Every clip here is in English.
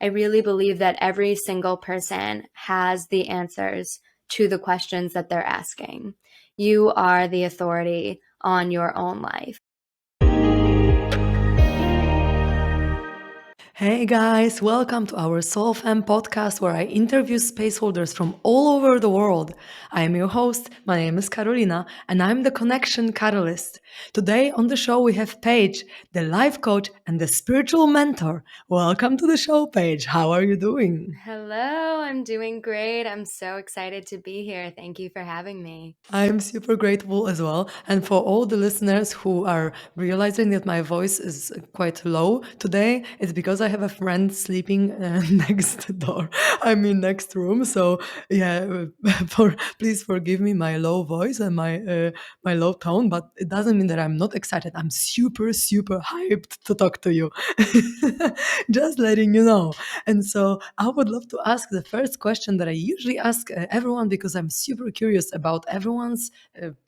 I really believe that every single person has the answers to the questions that they're asking. You are the authority on your own life. Hey guys, welcome to our SoulFam Podcast where I interview space holders from all over the world. I am your host, my name is Karolina, and I'm the connection catalyst. Today on the show we have Paige, the life coach and the spiritual mentor. Welcome to the show, Paige. How are you doing? Hello, I'm doing great. I'm so excited to be here. Thank you for having me. I'm super grateful as well. And for all the listeners who are realizing that my voice is quite low today, it's because I have a friend sleeping next door. I mean, next room. So yeah, please forgive me my low voice and my low tone, but it doesn't mean that I'm not excited. I'm super, super hyped to talk to you. Just letting you know. And so I would love to ask the first question that I usually ask everyone because I'm super curious about everyone's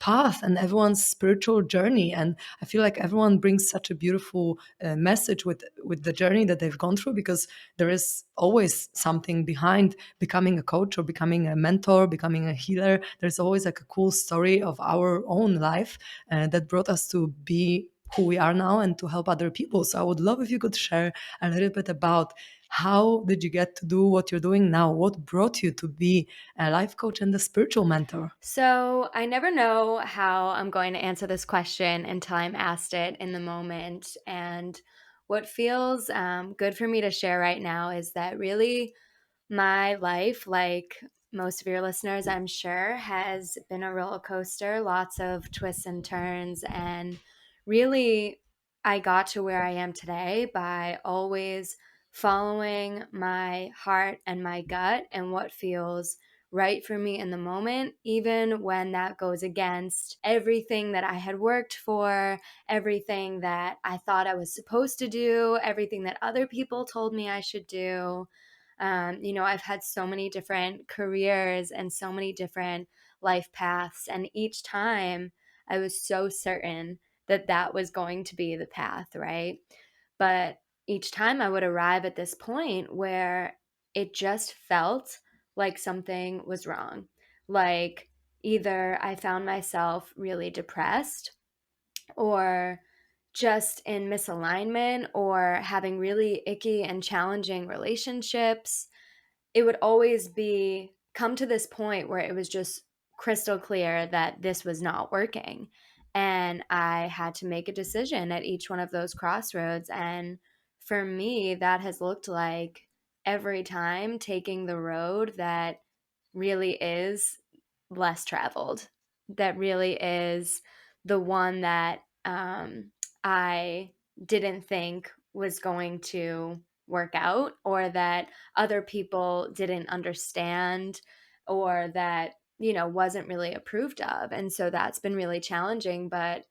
path and everyone's spiritual journey. And I feel like everyone brings such a beautiful message with the journey that they've gone through, because there is always something behind becoming a coach or becoming a mentor, becoming a healer. There's always like a cool story of our own life that brought us to be who we are now and to help other people. So I would love if you could share a little bit about how did you get to do what you're doing now? What brought you to be a life coach and a spiritual mentor? So, I never know how I'm going to answer this question until I'm asked it in the moment. And what feels good for me to share right now is that really my life, like most of your listeners, I'm sure, has been a roller coaster, lots of twists and turns. And really, I got to where I am today by always following my heart and my gut and what feels right for me in the moment, even when that goes against everything that I had worked for, everything that I thought I was supposed to do, everything that other people told me I should do. I've had so many different careers and so many different life paths. And each time I was so certain that that was going to be the path, right? But each time I would arrive at this point where it just felt like something was wrong. Like either I found myself really depressed or just in misalignment or having really icky and challenging relationships. It would always be come to this point where it was just crystal clear that this was not working. And I had to make a decision at each one of those crossroads. And for me, that has looked like every time taking the road that really is less traveled, that really is the one that I didn't think was going to work out, or that other people didn't understand, or that, wasn't really approved of. And so that's been really challenging, but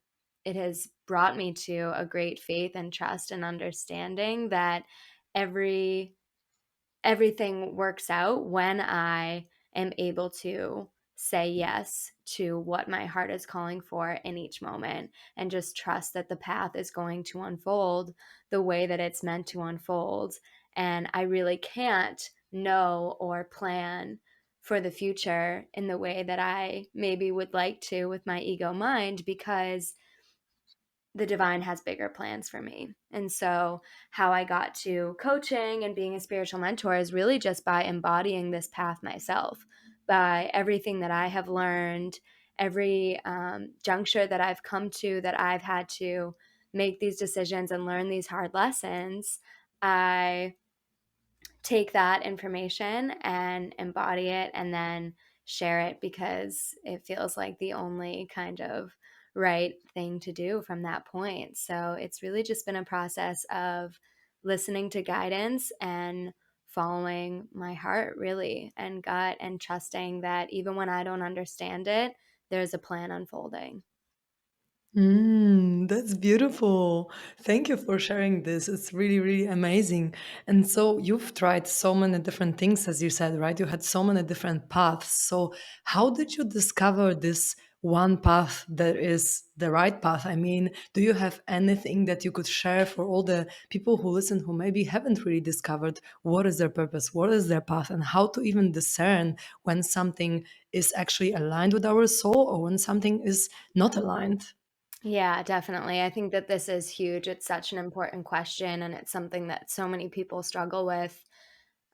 it has brought me to a great faith and trust and understanding that every everything works out when I am able to say yes to what my heart is calling for in each moment and just trust that the path is going to unfold the way that it's meant to unfold. And I really can't know or plan for the future in the way that I maybe would like to with my ego mind, because the divine has bigger plans for me. And so, how I got to coaching and being a spiritual mentor is really just by embodying this path myself, by everything that I have learned, every juncture that I've come to, that I've had to make these decisions and learn these hard lessons. I take that information and embody it and then share it, because it feels like the only kind of right thing to do from that point. So it's really just been a process of listening to guidance and following my heart, really, and gut, and trusting that even when I don't understand it, there's a plan unfolding. That's beautiful. Thank you for sharing this. It's really, really amazing. And so you've tried so many different things, as you said, right? You had so many different paths. So how did you discover this one path that is the right path? I mean, do you have anything that you could share for all the people who listen who maybe haven't really discovered what is their purpose, what is their path, and how to even discern when something is actually aligned with our soul or when something is not aligned? Yeah, definitely. I think that this is huge. It's such an important question, and it's something that so many people struggle with.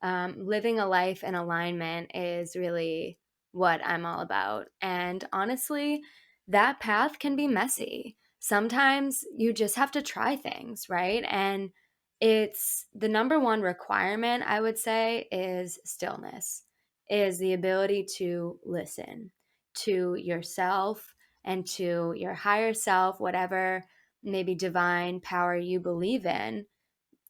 Living a life in alignment is really what I'm all about. And honestly, that path can be messy. Sometimes you just have to try things, right? And it's the number one requirement, I would say, is stillness, is the ability to listen to yourself and to your higher self, whatever maybe divine power you believe in,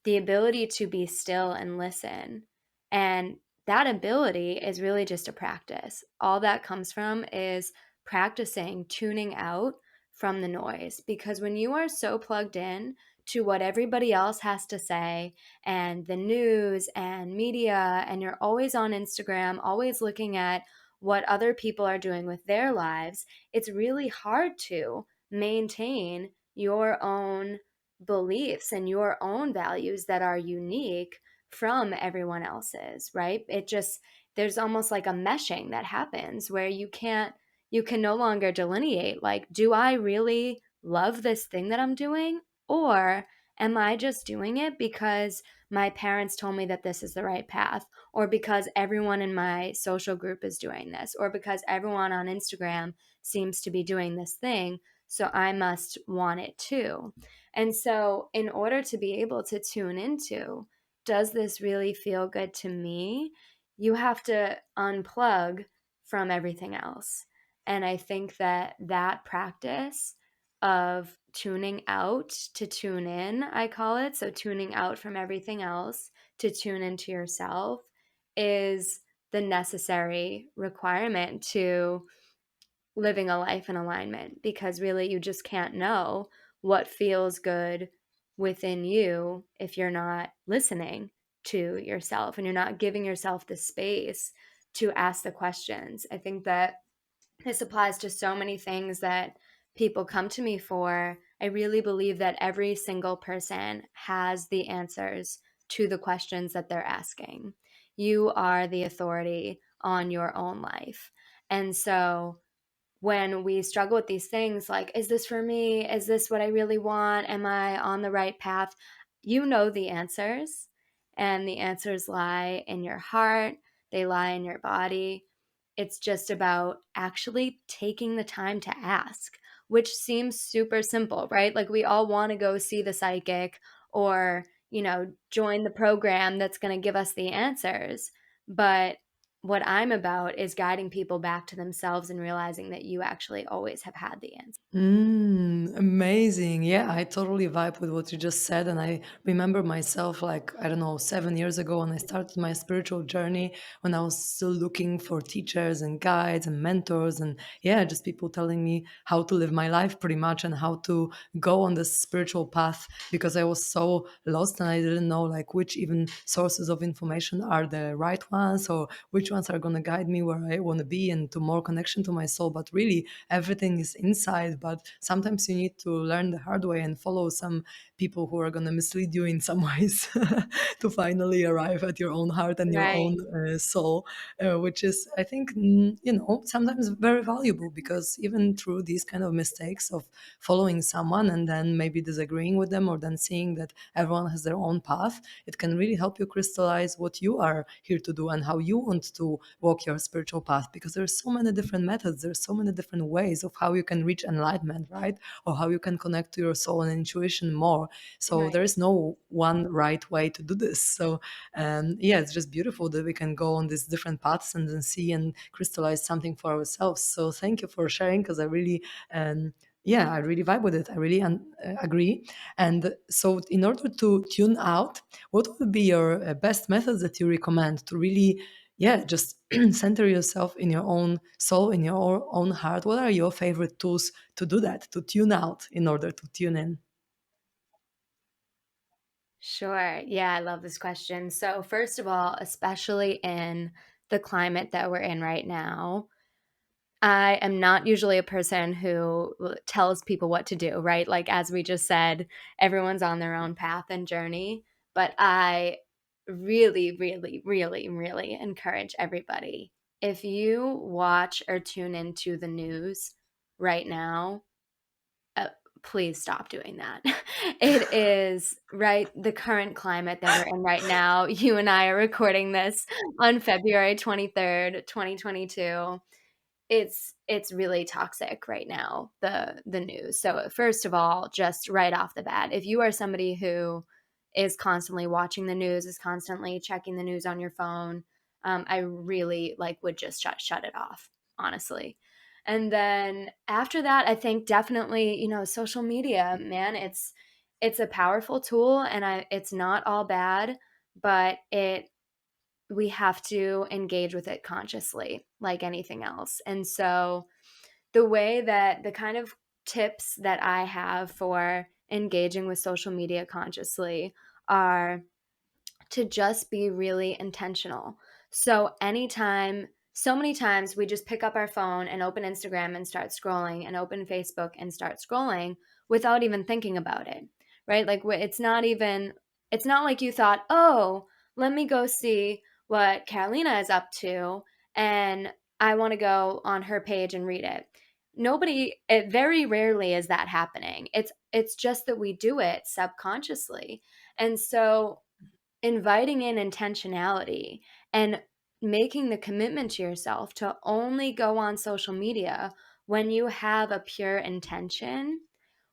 the ability to be still and listen. And that ability is really just a practice. All that comes from is practicing tuning out from the noise. Because when you are so plugged in to what everybody else has to say and the news and media, and you're always on Instagram, always looking at what other people are doing with their lives, it's really hard to maintain your own beliefs and your own values that are unique from everyone else's, right? It just, there's almost like a meshing that happens where you can no longer delineate, like, do I really love this thing that I'm doing? Or am I just doing it because my parents told me that this is the right path, or because everyone in my social group is doing this, or because everyone on Instagram seems to be doing this thing, so I must want it too. And so, in order to be able to tune into, does this really feel good to me? You have to unplug from everything else. And I think that that practice of tuning out to tune in, I call it, so tuning out from everything else to tune into yourself, is the necessary requirement to living a life in alignment, because really you just can't know what feels good within you if you're not listening to yourself and you're not giving yourself the space to ask the questions. I think that this applies to so many things that people come to me for. I really believe that every single person has the answers to the questions that they're asking. You are the authority on your own life. And so when we struggle with these things, like, is this for me? Is this what I really want? Am I on the right path? You know the answers, and the answers lie in your heart, they lie in your body. It's just about actually taking the time to ask, which seems super simple, right? Like, we all want to go see the psychic or, join the program that's going to give us the answers. But what I'm about is guiding people back to themselves and realizing that you actually always have had the answer. Amazing. Yeah, I totally vibe with what you just said. And I remember myself, like, I don't know, 7 years ago when I started my spiritual journey, when I was still looking for teachers and guides and mentors. And yeah, just people telling me how to live my life pretty much and how to go on this spiritual path, because I was so lost and I didn't know like which even sources of information are the right ones or which ones are going to guide me where I want to be and to more connection to my soul. But really, everything is inside. But sometimes you need to learn the hard way and follow some people who are going to mislead you in some ways to finally arrive at your own heart and your Right, own soul, which is, I think, sometimes very valuable, because even through these kind of mistakes of following someone and then maybe disagreeing with them or then seeing that everyone has their own path, it can really help you crystallize what you are here to do and how you want to walk your spiritual path, because there's so many different methods, there's so many different ways of how you can reach enlightenment, right? Or how you can connect to your soul and intuition more. So there right, is no one right way to do this. So yeah, it's just beautiful that we can go on these different paths and then see and crystallize something for ourselves. So thank you for sharing, because I really yeah, I really vibe with it. I really agree. And so, in order to tune out, what would be your best methods that you recommend to really, yeah, just center yourself in your own soul, in your own heart? What are your favorite tools to do that, to tune out in order to tune in? sure. Yeah, I love this question. So, first of all, especially in the climate that we're in right now, I am not usually a person who tells people what to do, right? Like, as we just said, everyone's on their own path and journey. But I really, really, really, really encourage everybody. If you watch or tune into the news right now, uh, please stop doing that. It is right the current climate that we're in right now. You and I are recording this on February 23rd, 2022. It's really toxic right now, the news. So first of all, just right off the bat, if you are somebody who is constantly watching the news, is constantly checking the news on your phone, I really like would just shut it off, honestly. And then after that, I think definitely, social media, man, it's a powerful tool, and it's not all bad, but it we have to engage with it consciously, like anything else. And so the kind of tips that I have for engaging with social media consciously are to just be really intentional. So many times we just pick up our phone and open Instagram and start scrolling, and open Facebook and start scrolling without even thinking about it, right? Like, it's not like you thought, oh, let me go see what Karolina is up to, and I want to go on her page and read it. It very rarely is that happening. It's just that we do it subconsciously. And so inviting in intentionality and making the commitment to yourself to only go on social media when you have a pure intention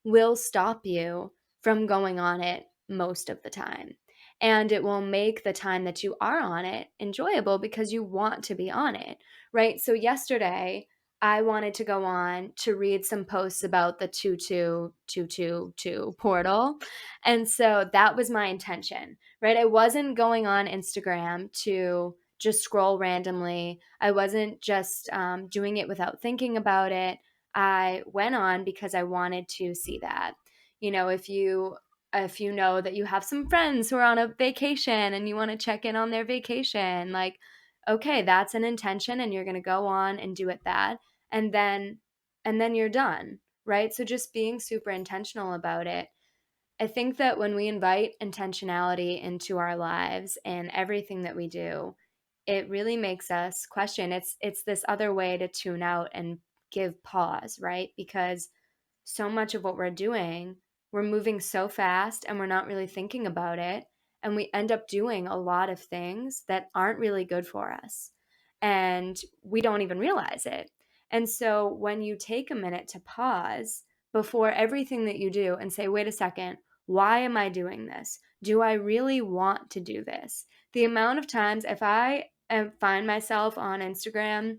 will stop you from going on it most of the time. And it will make the time that you are on it enjoyable because you want to be on it, right? So yesterday, I wanted to go on to read some posts about the 22222 portal. And so that was my intention, right? I wasn't going on Instagram to just scroll randomly. I wasn't just doing it without thinking about it. I went on because I wanted to see that. If you know that you have some friends who are on a vacation and you want to check in on their vacation, like, okay, that's an intention, and you're going to go on and do it that, and then you're done, right? So just being super intentional about it. I think that when we invite intentionality into our lives and everything that we do, it really makes us question. It's this other way to tune out and give pause, right? Because so much of what we're doing, we're moving so fast and we're not really thinking about it. And we end up doing a lot of things that aren't really good for us. And we don't even realize it. And so when you take a minute to pause before everything that you do and say, wait a second, why am I doing this? Do I really want to do this? The amount of times if find myself on Instagram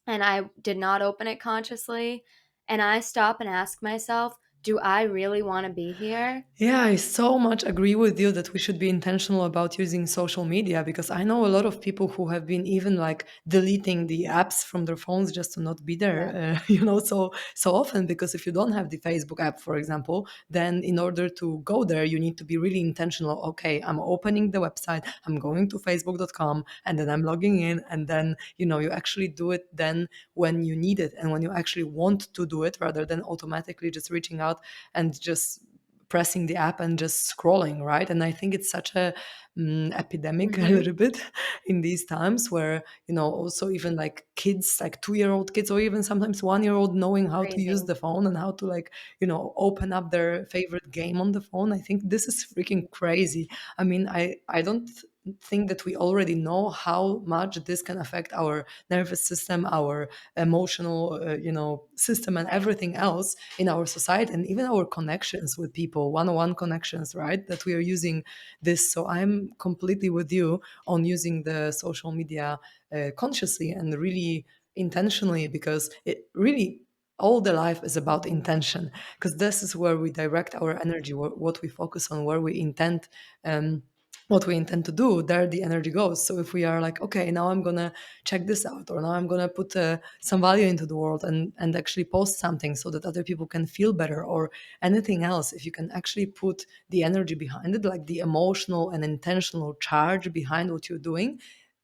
and I did not open it consciously, and I stop and ask myself, do I really want to be here? Yeah, I so much agree with you that we should be intentional about using social media, because I know a lot of people who have been even like deleting the apps from their phones just to not be there, Yeah, so often. Because if you don't have the Facebook app, for example, then in order to go there, you need to be really intentional. Okay, I'm opening the website, I'm going to facebook.com, and then I'm logging in, and then you actually do it then when you need it and when you actually want to do it, rather than automatically just reaching out and just pressing the app and just scrolling, right? And I think it's such a epidemic a mhm, little bit in these times, where also even like kids, like 2-year-old kids, or even sometimes 1-year-old, knowing how to use crazy. the phone and how to like open up their favorite game on the phone. I think this is freaking crazy. I mean, I don't think that we already know how much this can affect our nervous system, our emotional system, and Right. everything else in our society, and even our connections with people, one-on-one connections, right? That we are using this. So I'm completely with you on using the social media consciously and really intentionally, because it really, all the life is about Mhm. intention, because this is where we direct our energy, what we focus on, where we intend, um, what we intend to do, there the energy goes. So if we are like, okay, now I'm gonna check this out, or now I'm gonna put some value into the world, and actually post something so that other people can feel better, or anything else, if you can actually put the energy behind it, like the emotional and intentional charge behind what you're doing,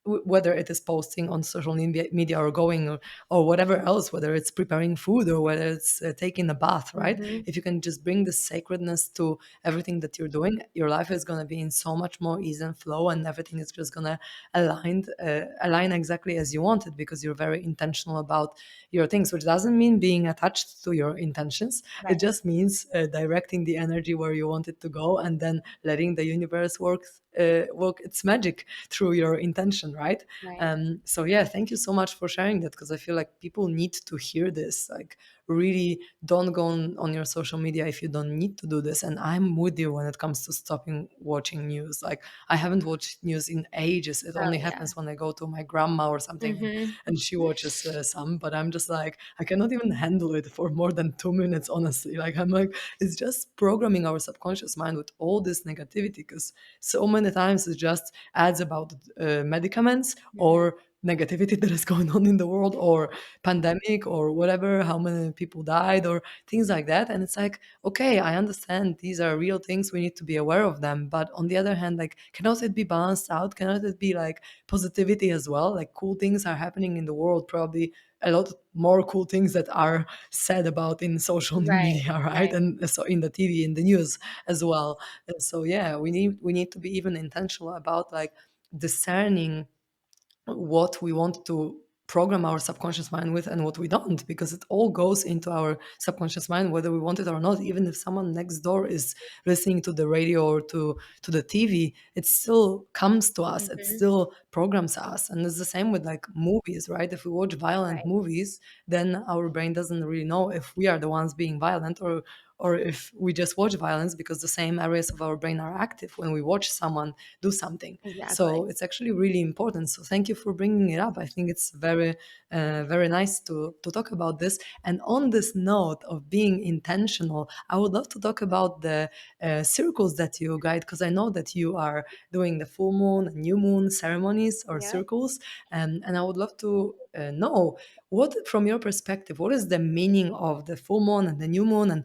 whether it is posting on social media or going or whatever else, whether it's preparing food or whether it's taking a bath, right? Mm-hmm. If you can just bring the sacredness to everything that you're doing, your life is going to be in so much more ease and flow, and everything is just going to align exactly as you want it, because you're very intentional about your things, which doesn't mean being attached to your intentions. It Right. just means directing the energy where you want it to go, and then letting the universe work its magic through your intention, right? Right. So yeah, thank you so much for sharing that, because I feel like people need to hear this. Like, really, don't go on your social media if you don't need to do this. And I'm with you when it comes to stopping watching news. Like, I haven't watched news in ages. It Oh only yeah. happens when I go to my grandma or something, Mm-hmm. and she watches some. But I'm just like, I cannot even handle it for more than 2 minutes, honestly. Like, I'm like, it's just programming our subconscious mind with all this negativity, because so many times it just adds about medicaments Mm-hmm. or negativity that is going on in the world, or pandemic or whatever, how many people died or things like that. And it's like, okay, I understand these are real things, we need to be aware of them, but on the other hand, like, cannot it be balanced out? Cannot it be like positivity as well? Like, cool things are happening in the world, probably a lot more cool things that are said about in social Right. media, right? Right. And so in the TV, in the news as well. And so yeah, we need to be even intentional about like discerning what we want to program our subconscious mind with and what we don't, because it all goes into our subconscious mind whether we want it or not. Even if someone next door is listening to the radio or to the TV, it still comes to us, it Mm-hmm. still programs us. And it's the same with like movies, right? If we watch violent Right. movies, then our brain doesn't really know if we are the ones being violent, or if we just watch violence, because the same areas of our brain are active when we watch someone do something. So Exactly. it's actually really important. So thank you for bringing it up. I think it's very nice to talk about this. And on this note of being intentional, I would love to talk about the circles that you guide, because I know that you are doing the full moon and new moon ceremonies or Yep. circles, and I would love to know, what, from your perspective, what is the meaning of the full moon and the new moon? And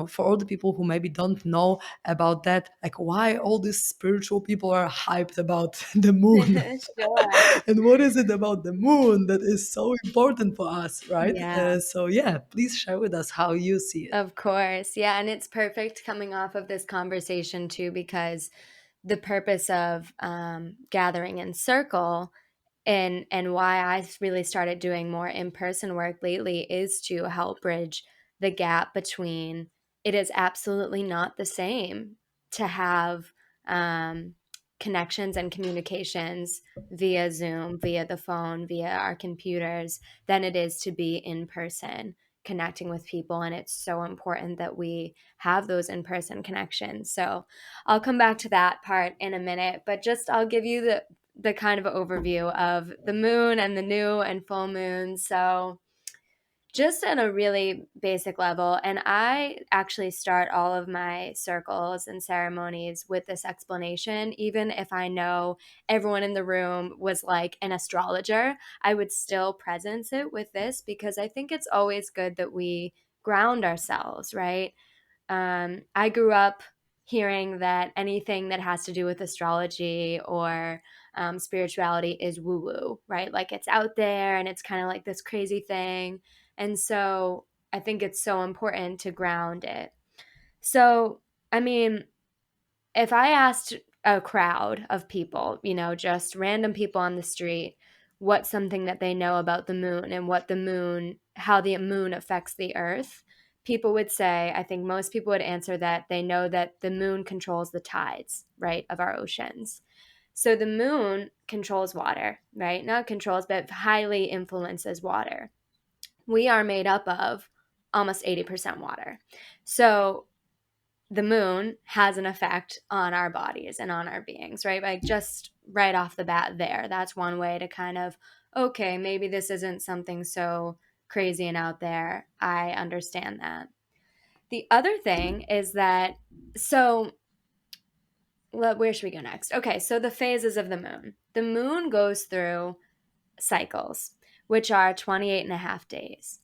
for all the people who maybe don't know about that, like, why all these spiritual people are hyped about the moon Sure. and what is it about the moon that is so important for us, right? Yeah. So yeah, please share with us how you see it. Of course. Yeah. And it's perfect coming off of this conversation, too, because the purpose of gathering in circle and why I really started doing more in-person work lately is to help bridge the gap between it is absolutely not the same to have um, connections and communications via Zoom, via the phone, via our computers, than it is to be in person connecting with people. And it's so important that we have those in-person connections. So I'll come back to that part in a minute, but just I'll give you the kind of overview of the moon and the new and full moon. So, just on a really basic level, and I actually start all of my circles and ceremonies with this explanation. Even if I know everyone in the room was like an astrologer, I would still presence it with this because I think it's always good that we ground ourselves, right? I grew up hearing that anything that has to do with astrology or spirituality is woo woo, right? Like it's out there and it's kind of like this crazy thing. And so I think it's so important to ground it. So, I mean, if I asked a crowd of people, just random people on the street, what's something that they know about the moon and how the moon affects the earth, people would say, I think most people would answer that they know that the moon controls the tides, right, of our oceans. So the moon controls water, right? Not controls, but highly influences water. We are made up of almost 80% water. So the moon has an effect on our bodies and on our beings, right? Like just right off the bat there. That's one way to kind of, okay, maybe this isn't something so crazy and out there. I understand that. The other thing is that, so where should we go next? Okay, so the phases of the moon. The moon goes through cycles, which are 28 and a half days.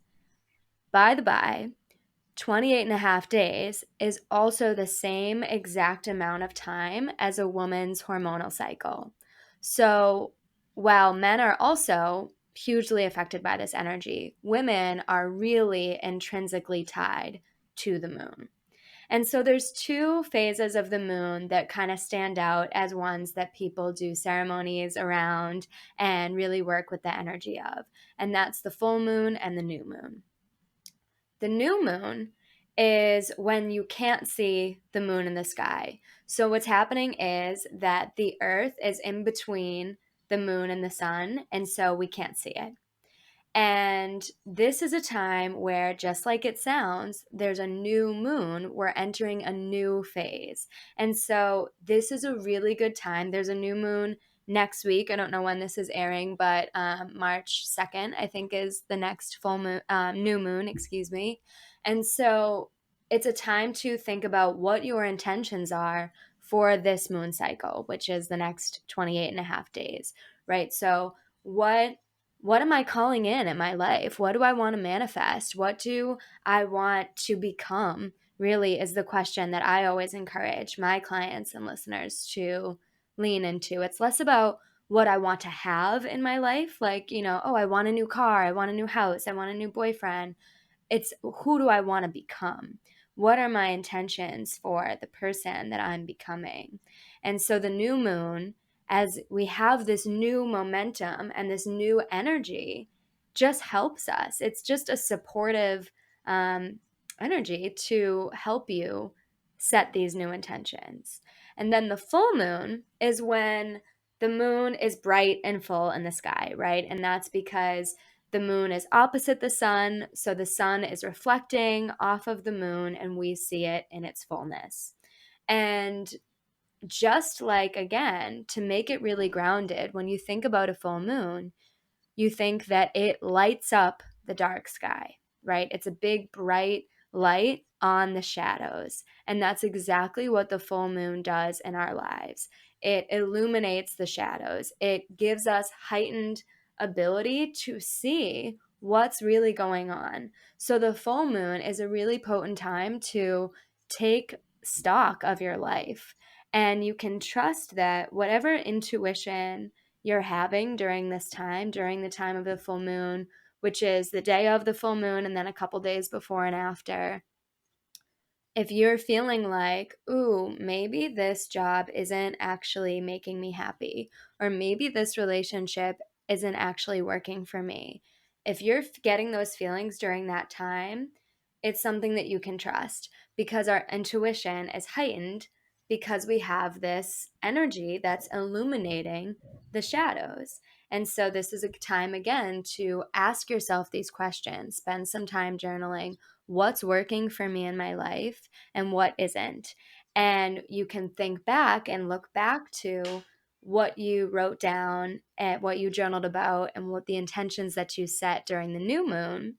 By the by, 28 and a half days is also the same exact amount of time as a woman's hormonal cycle. So while men are also hugely affected by this energy, women are really intrinsically tied to the moon. And so there's two phases of the moon that kind of stand out as ones that people do ceremonies around and really work with the energy of. And that's the full moon and the new moon. The new moon is when you can't see the moon in the sky. So what's happening is that the earth is in between the moon and the sun, and so we can't see it. And this is a time where, just like it sounds, there's a new moon. We're entering a new phase. And so, this is a really good time. There's a new moon next week. I don't know when this is airing, but March 2nd, I think, is the next full moon, new moon, excuse me. And so, it's a time to think about what your intentions are for this moon cycle, which is the next 28 and a half days, right? So, what am I calling in my life? What do I want to manifest? What do I want to become? Really is the question that I always encourage my clients and listeners to lean into. It's less about what I want to have in my life, like, oh, I want a new car, I want a new house, I want a new boyfriend. It's who do I want to become? What are my intentions for the person that I'm becoming? And so the new moon, as we have this new momentum and this new energy, just helps us. It's just a supportive um, energy to help you set these new intentions. And then the full moon is when the moon is bright and full in the sky, right? And that's because the moon is opposite the sun, so the sun is reflecting off of the moon and we see it in its fullness. And just like, again, to make it really grounded, when you think about a full moon, you think that it lights up the dark sky, right? It's a big, bright light on the shadows. And that's exactly what the full moon does in our lives. It illuminates the shadows, it gives us heightened ability to see what's really going on. So the full moon is a really potent time to take stock of your life. And you can trust that whatever intuition you're having during this time, during the time of the full moon, which is the day of the full moon and then a couple days before and after, if you're feeling like, ooh, maybe this job isn't actually making me happy, or maybe this relationship isn't actually working for me, if you're getting those feelings during that time, it's something that you can trust because our intuition is heightened because we have this energy that's illuminating the shadows. And so, this is a time again to ask yourself these questions, spend some time journaling what's working for me in my life and what isn't. And you can think back and look back to what you wrote down and what you journaled about and what the intentions that you set during the new moon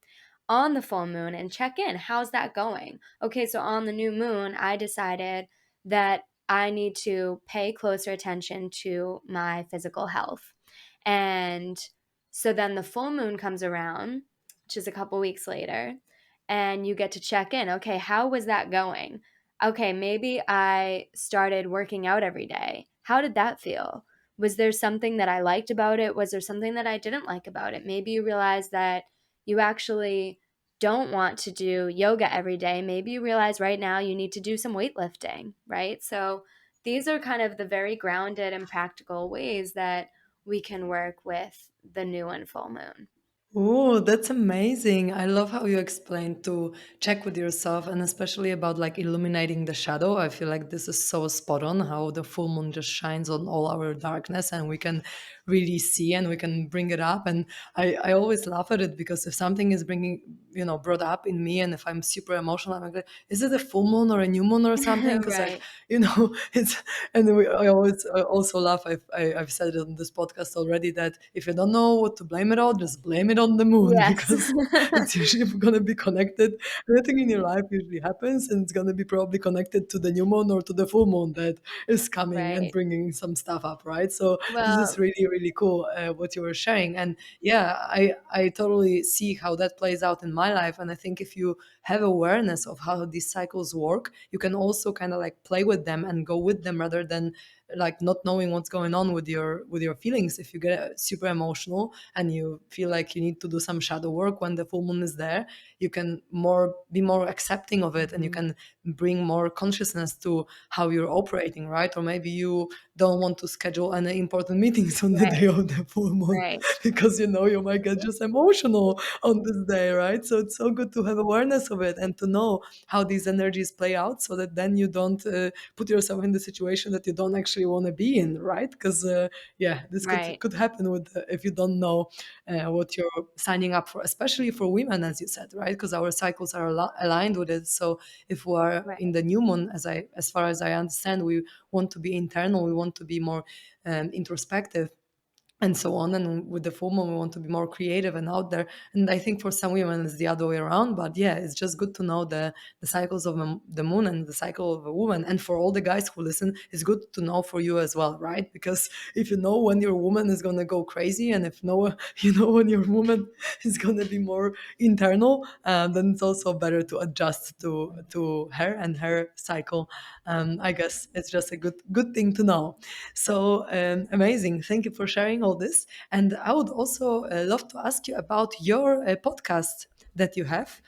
on the full moon and check in. How's that going? Okay, so on the new moon, I decided that I need to pay closer attention to my physical health. And so then the full moon comes around, which is a couple weeks later, and you get to check in. Okay, how was that going? Okay, maybe I started working out every day. How did that feel? Was there something that I liked about it? Was there something that I didn't like about it? Maybe you realize that you actually don't want to do yoga every day. Maybe you realize right now you need to do some weightlifting, right? So these are kind of the very grounded and practical ways that we can work with the new and full moon. Oh, that's amazing. I love how you explained to check with yourself and especially about like illuminating the shadow. I feel like this is so spot on how the full moon just shines on all our darkness and we can really see and we can bring it up. And I always laugh at it because if something is brought up in me and if I'm super emotional, I'm like, is it a full moon or a new moon or something? Because like, Right. it's, and I always also laugh. I've said it on this podcast already that if you don't know what to blame it on, just blame it on the moon Yes. because it's usually going to be connected. Everything in your life usually happens, and it's going to be probably connected to the new moon or to the full moon that is coming and Right. bringing some stuff up, right? So this is Well, really really cool what you were sharing, and yeah, I totally see how that plays out in my life, and I think if you have awareness of how these cycles work, you can also kind of like play with them and go with them rather than like not knowing what's going on with your feelings. If you get super emotional and you feel like you need to do some shadow work when the full moon is there, you can more be more accepting of it, and you can bring more consciousness to how you're operating, right? Or maybe you don't want to schedule any important meetings on the day Right. of the full moon Right. because you know you might get just emotional on this day, right? So it's so good to have awareness of it and to know how these energies play out, so that then you don't put yourself in the situation that you don't actually want to be in, right? Because yeah, this Right. could happen with if you don't know what you're signing up for, especially for women, as you said, right? Because our cycles are aligned with it. So if we are Right. in the new moon, as far as I understand, we want to be internal, we want to be more introspective and so on. And with the full moon, we want to be more creative and out there. And I think for some women, it's the other way around. But yeah, it's just good to know the cycles of the moon and the cycle of a woman. And for all the guys who listen, it's good to know for you as well, right? Because if you know when your woman is going to go crazy, and if no, you know when your woman is going to be more internal, then it's also better to adjust to her and her cycle. I guess it's just a good thing to know. So amazing. Thank you for sharing all this. And I would also love to ask you about your podcast that you have,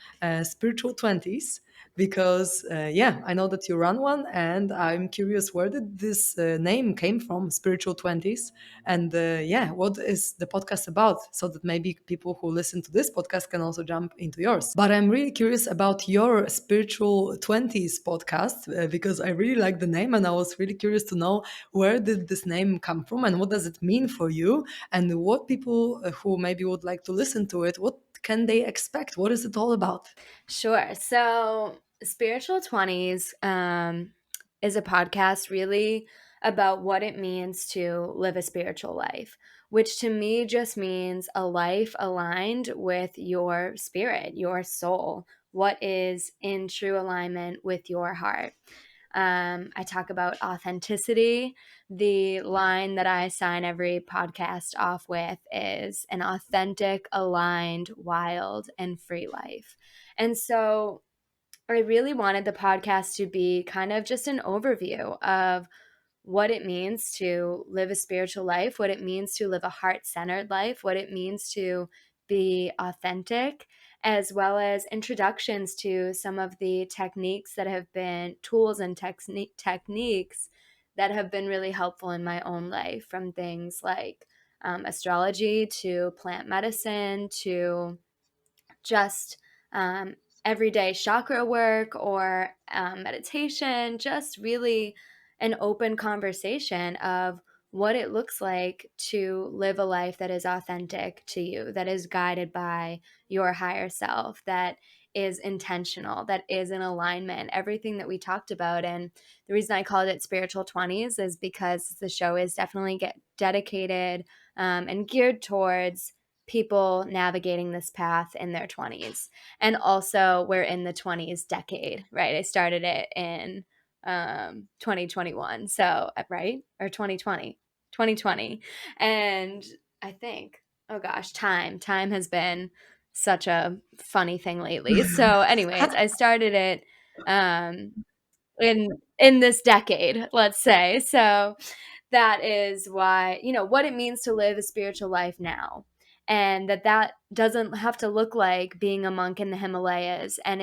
Spiritual 20s, because yeah, I know that you run one, and I'm curious, where did this name came from, Spiritual 20s? And yeah, what is the podcast about, so that maybe people who listen to this podcast can also jump into yours. But I'm really curious about your Spiritual 20s podcast, because I really like the name, and I was really curious to know, where did this name come from, and what does it mean for you, and what people who maybe would like to listen to it, what can they expect? What is it all about? Sure. So, Spiritual 20s is a podcast really about what it means to live a spiritual life, which to me just means a life aligned with your spirit, your soul, what is in true alignment with your heart. I talk about authenticity. The line that I sign every podcast off with is an authentic, aligned, wild, and free life. And so I really wanted the podcast to be kind of just an overview of what it means to live a spiritual life, what it means to live a heart centered life, what it means to be authentic, as well as introductions to some of the techniques that have been tools and techniques that have been really helpful in my own life, from things like astrology to plant medicine to just um, everyday chakra work or meditation, just really an open conversation of what it looks like to live a life that is authentic to you, that is guided by your higher self, that is intentional, that is in alignment, everything that we talked about. And the reason I called it Spiritual 20s is because the show is definitely get dedicated and geared towards people navigating this path in their 20s. And also, we're in the 20s decade, right? I started it in 2021. So, right? Or 2020. 2020. And I think, oh gosh, time has been such a funny thing lately. So, anyways, I started it um in this decade, let's say. So, that is why, what it means to live a spiritual life now. And that doesn't have to look like being a monk in the Himalayas. And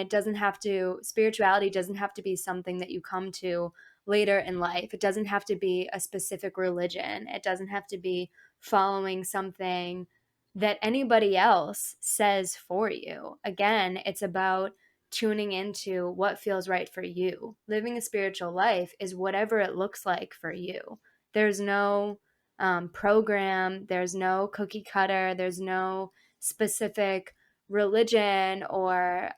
spirituality doesn't have to be something that you come to later in life. It doesn't have to be a specific religion. It doesn't have to be following something that anybody else says for you. Again, it's about tuning into what feels right for you. Living a spiritual life is whatever it looks like for you. There's no program, there's no cookie cutter, there's no specific religion or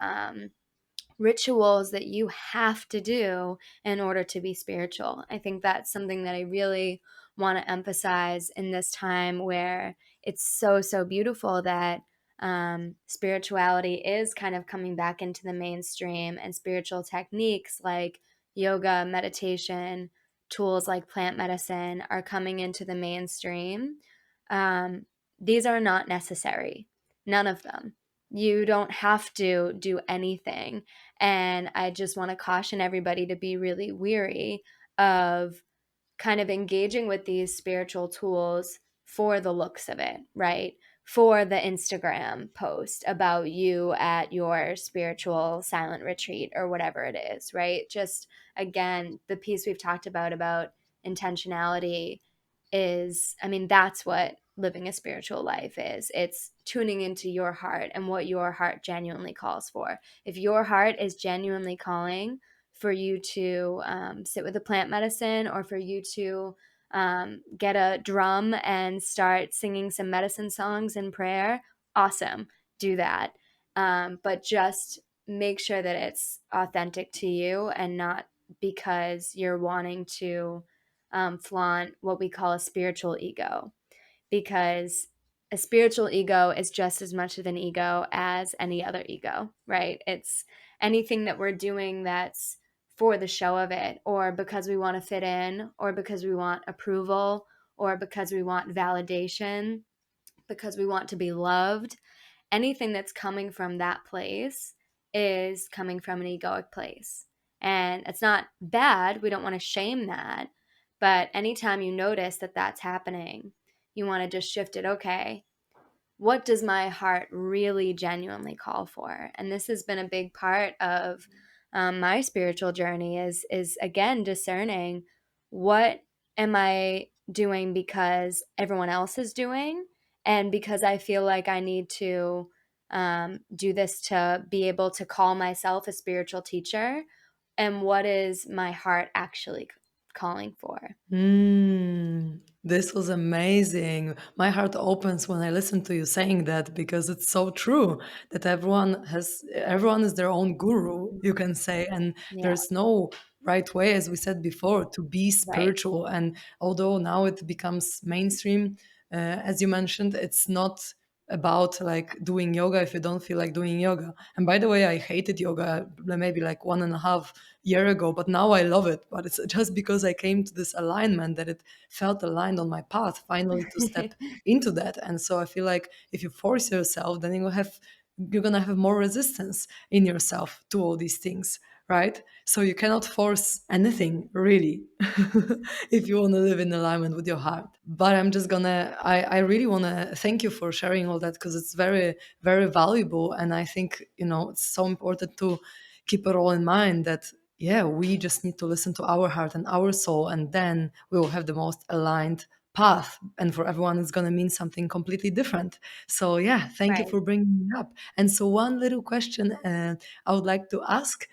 rituals that you have to do in order to be spiritual. I think that's something that I really want to emphasize in this time where it's so beautiful that spirituality is kind of coming back into the mainstream, and spiritual techniques like yoga, meditation, tools like plant medicine are coming into the mainstream. These are not necessary, none of them. You don't have to do anything. And I just want to caution everybody to be really weary of kind of engaging with these spiritual tools for the looks of it, right? For the Instagram post about you at your spiritual silent retreat or whatever it is, right? Just again, the piece we've talked about intentionality is, I mean, that's what living a spiritual life is. It's tuning into your heart and what your heart genuinely calls for. If your heart is genuinely calling for you to sit with a plant medicine, or for you to get a drum and start singing some medicine songs in prayer, awesome, do that. But just make sure that it's authentic to you and not because you're wanting to flaunt what we call a spiritual ego, because a spiritual ego is just as much of an ego as any other ego, right? It's anything that we're doing that's for the show of it, or because we want to fit in, or because we want approval, or because we want validation, because we want to be loved. Anything that's coming from that place is coming from an egoic place. And it's not bad. We don't want to shame that. But anytime you notice that that's happening, you want to just shift it. Okay, what does my heart really genuinely call for? And this has been a big part of my spiritual journey, is again discerning, what am I doing because everyone else is doing, and because I feel like I need to do this to be able to call myself a spiritual teacher, and what is my heart actually calling for? This was amazing. My heart opens when I listen to you saying that, because it's so true that everyone is their own guru, you can say, and Yeah, there's no right way, as we said before, to be right. spiritual. And although now it becomes mainstream, as you mentioned, it's not about like doing yoga if you don't feel like doing yoga. And by the way, I hated yoga maybe like 1.5 year ago, but now I love it. But it's just because I came to this alignment that it felt aligned on my path finally to step into that. And so I feel like if you force yourself, then you're gonna have more resistance in yourself to all these things, right? So you cannot force anything really if you want to live in alignment with your heart. But I really want to thank you for sharing all that, because it's very, very valuable. And I think, it's so important to keep it all in mind that, yeah, we just need to listen to our heart and our soul, and then we will have the most aligned path. And for everyone, it's going to mean something completely different. So, yeah, thank you Right. for bringing it up. And so, one little question I would like to ask: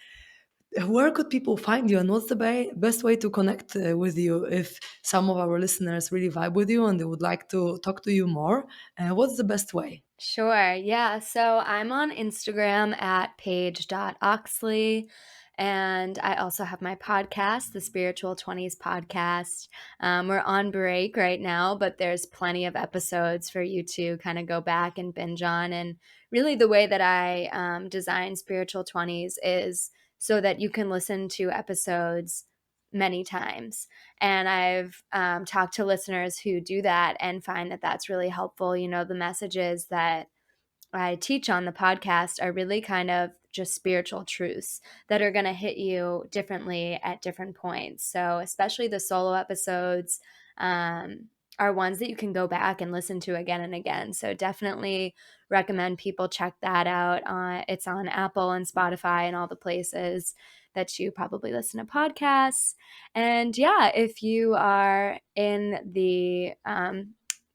where could people find you, and what's the best way to connect with you if some of our listeners really vibe with you and they would like to talk to you more? What's the best way? Sure. Yeah. So I'm on Instagram at Paige.Oxley. And I also have my podcast, the Spiritual 20s Podcast. We're on break right now, but there's plenty of episodes for you to kind of go back and binge on. And really, the way that I design Spiritual 20s is so that you can listen to episodes many times. And I've talked to listeners who do that and find that that's really helpful. You know, the messages that I teach on the podcast are really kind of just spiritual truths that are going to hit you differently at different points. So, especially the solo episodes are ones that you can go back and listen to again and again. So, definitely recommend people check that out. It's on Apple and Spotify and all the places that you probably listen to podcasts. And yeah, if you are in the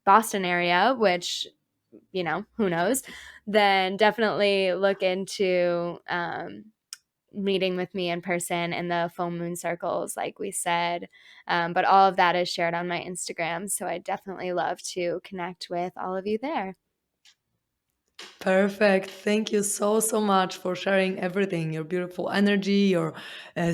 Boston area, which, who knows, then definitely look into meeting with me in person in the full moon circles, like we said. But all of that is shared on my Instagram. So I definitely love to connect with all of you there. Perfect. Thank you so, so much for sharing everything, your beautiful energy, your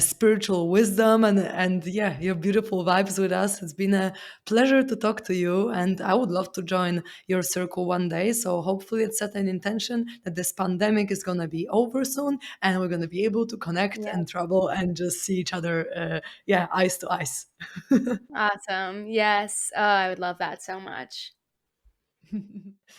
spiritual wisdom, and yeah, your beautiful vibes with us. It's been a pleasure to talk to you, and I would love to join your circle one day. So hopefully it's set an intention that this pandemic is going to be over soon, and we're going to be able to connect Yeah. and travel and just see each other, yeah, eyes to eyes. Awesome. Yes. Oh, I would love that so much.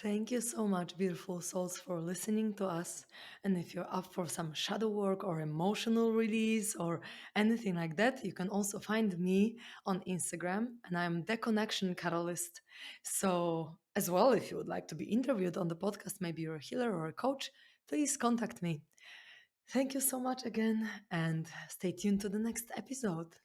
Thank you so much, beautiful souls, for listening to us. And if you're up for some shadow work or emotional release or anything like that, you can also find me on Instagram, and I'm the Connection Catalyst. So, as well, if you would like to be interviewed on the podcast, maybe you're a healer or a coach, please contact me. Thank you so much again, and stay tuned to the next episode.